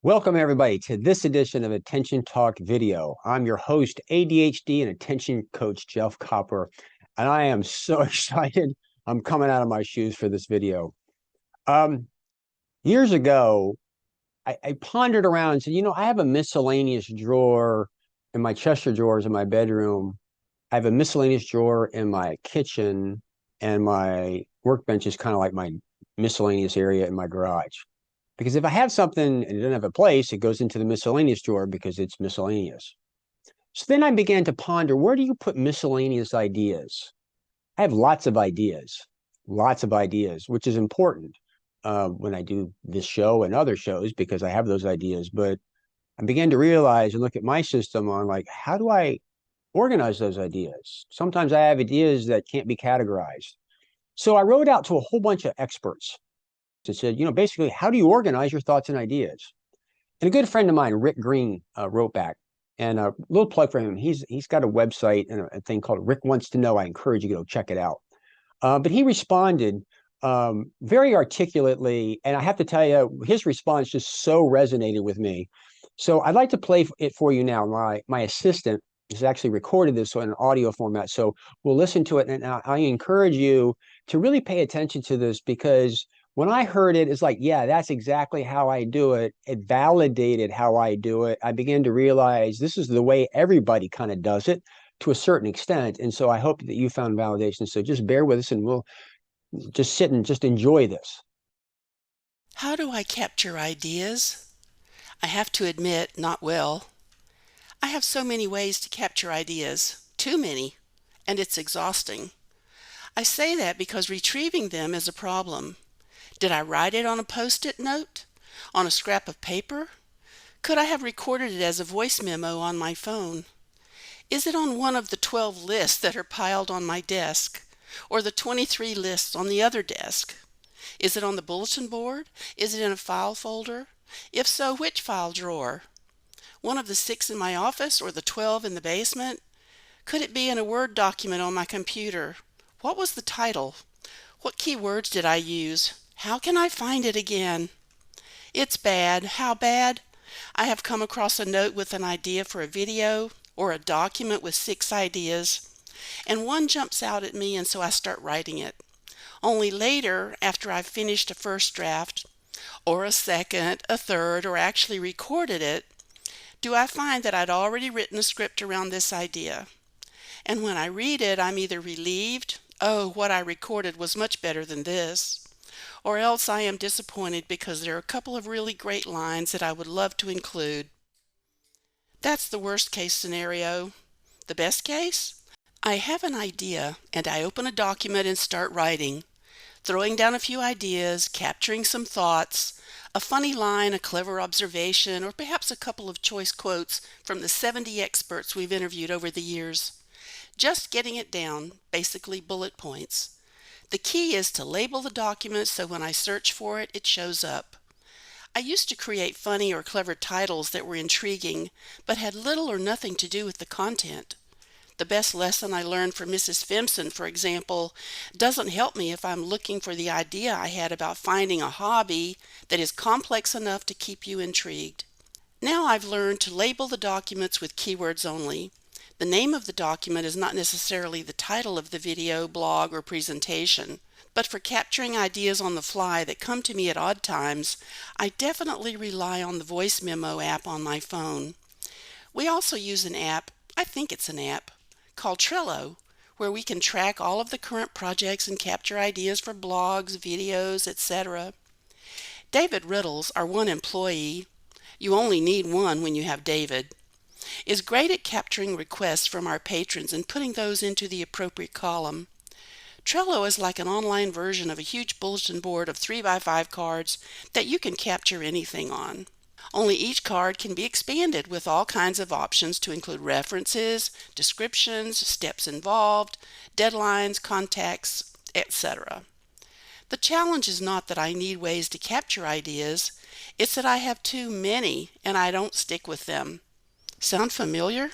Welcome, everybody, to this edition of Attention Talk Video. I'm your host, ADHD and Attention Coach Jeff Copper, and I am so excited. I'm coming out of my shoes for this video. Years ago, I pondered around and said, I have a miscellaneous drawer in my Chester drawers in my bedroom. I have a miscellaneous drawer in my kitchen, and my workbench is kind of like my miscellaneous area in my garage. Because if I have something and it doesn't have a place, it goes into the miscellaneous drawer because it's miscellaneous. So then I began to ponder, where do you put miscellaneous ideas? I have lots of ideas, which is important when I do this show and other shows because I have those ideas. But I began to realize and look at my system on how do I organize those ideas? Sometimes I have ideas that can't be categorized. So I wrote out to a whole bunch of experts. It said, basically, how do you organize your thoughts and ideas? And a good friend of mine, Rick Green, wrote back. And a little plug for him. He's got a website and a thing called Rick Wants to Know. I encourage you to go check it out. But he responded very articulately. And I have to tell you, his response just so resonated with me. So I'd like to play it for you now. My assistant has actually recorded this in an audio format. So we'll listen to it. And I encourage you to really pay attention to this, because when I heard it, it's like, yeah, that's exactly how I do it. It validated how I do it. I began to realize this is the way everybody kind of does it to a certain extent. And so I hope that you found validation. So just bear with us and we'll just sit and just enjoy this. How do I capture ideas? I have to admit, not well. I have so many ways to capture ideas, too many, and it's exhausting. I say that because retrieving them is a problem. Did I write it on a Post-it note? On a scrap of paper? Could I have recorded it as a voice memo on my phone? Is it on one of the 12 lists that are piled on my desk, or the 23 lists on the other desk? Is it on the bulletin board? Is it in a file folder? If so, which file drawer? One of the 6 in my office or the 12 in the basement? Could it be in a Word document on my computer? What was the title? What keywords did I use? How can I find it again? It's bad. How bad? I have come across a note with an idea for a video or a document with 6 ideas, and one jumps out at me, and so I start writing it. Only later, after I've finished a first draft, or a second, a third, or actually recorded it, do I find that I'd already written a script around this idea. And when I read it, I'm either relieved, oh, what I recorded was much better than this, or else I am disappointed because there are a couple of really great lines that I would love to include. That's the worst case scenario. The best case? I have an idea and I open a document and start writing, throwing down a few ideas, capturing some thoughts, a funny line, a clever observation, or perhaps a couple of choice quotes from the 70 experts we've interviewed over the years. Just getting it down, basically bullet points. The key is to label the document so when I search for it, it shows up. I used to create funny or clever titles that were intriguing, but had little or nothing to do with the content. The best lesson I learned from Mrs. Fempson, for example, doesn't help me if I'm looking for the idea I had about finding a hobby that is complex enough to keep you intrigued. Now I've learned to label the documents with keywords only. The name of the document is not necessarily the title of the video, blog, or presentation, but for capturing ideas on the fly that come to me at odd times, I definitely rely on the voice memo app on my phone. We also use an app, I think it's an app, called Trello, where we can track all of the current projects and capture ideas for blogs, videos, etc. David Riddles, our one employee, you only need one when you have David, is great at capturing requests from our patrons and putting those into the appropriate column. Trello is like an online version of a huge bulletin board of 3x5 cards that you can capture anything on. Only each card can be expanded with all kinds of options to include references, descriptions, steps involved, deadlines, contacts, etc. The challenge is not that I need ways to capture ideas, it's that I have too many and I don't stick with them. Sound familiar?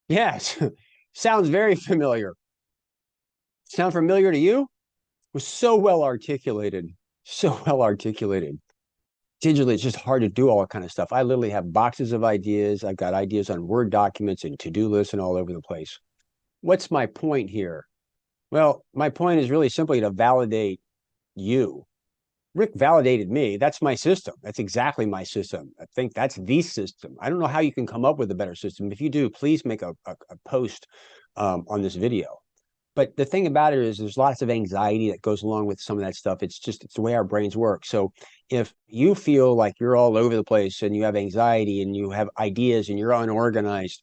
Yes, sounds very familiar. Sound familiar to you? It was so well articulated, so well articulated. digitally, it's just hard to do all that kind of stuff. I literally have boxes of ideas. I've got ideas on Word documents and to-do lists and all over the place. What's my point here? Well, my point is really simply to validate you. Rick validated me. That's my system. That's exactly my system. I think that's the system. I don't know how you can come up with a better system. If you do, please make a post on this video. But the thing about it is there's lots of anxiety that goes along with some of that stuff. It's the way our brains work. So if you feel like you're all over the place and you have anxiety and you have ideas and you're unorganized,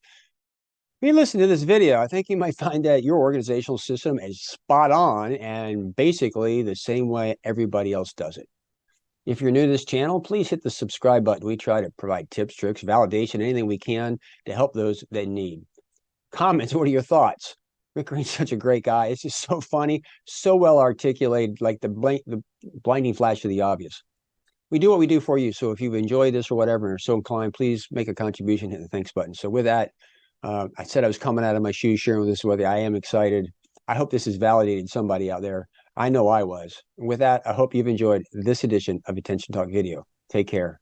when you listen to this video, I think you might find that your organizational system is spot on and basically the same way everybody else does it. If you're new to this channel, please hit the subscribe button. We try to provide tips, tricks, validation, anything we can to help those that need. Comments, what are your thoughts? Rick Green's such a great guy. It's just so funny, so well articulated, like the blinding flash of the obvious. We do what we do for you. So if you've enjoyed this or whatever and are so inclined, please make a contribution, hit the thanks button. So with that, I said I was coming out of my shoes sharing this with you. I am excited. I hope this has validated somebody out there. I know I was. With that, I hope you've enjoyed this edition of Attention Talk Video. Take care.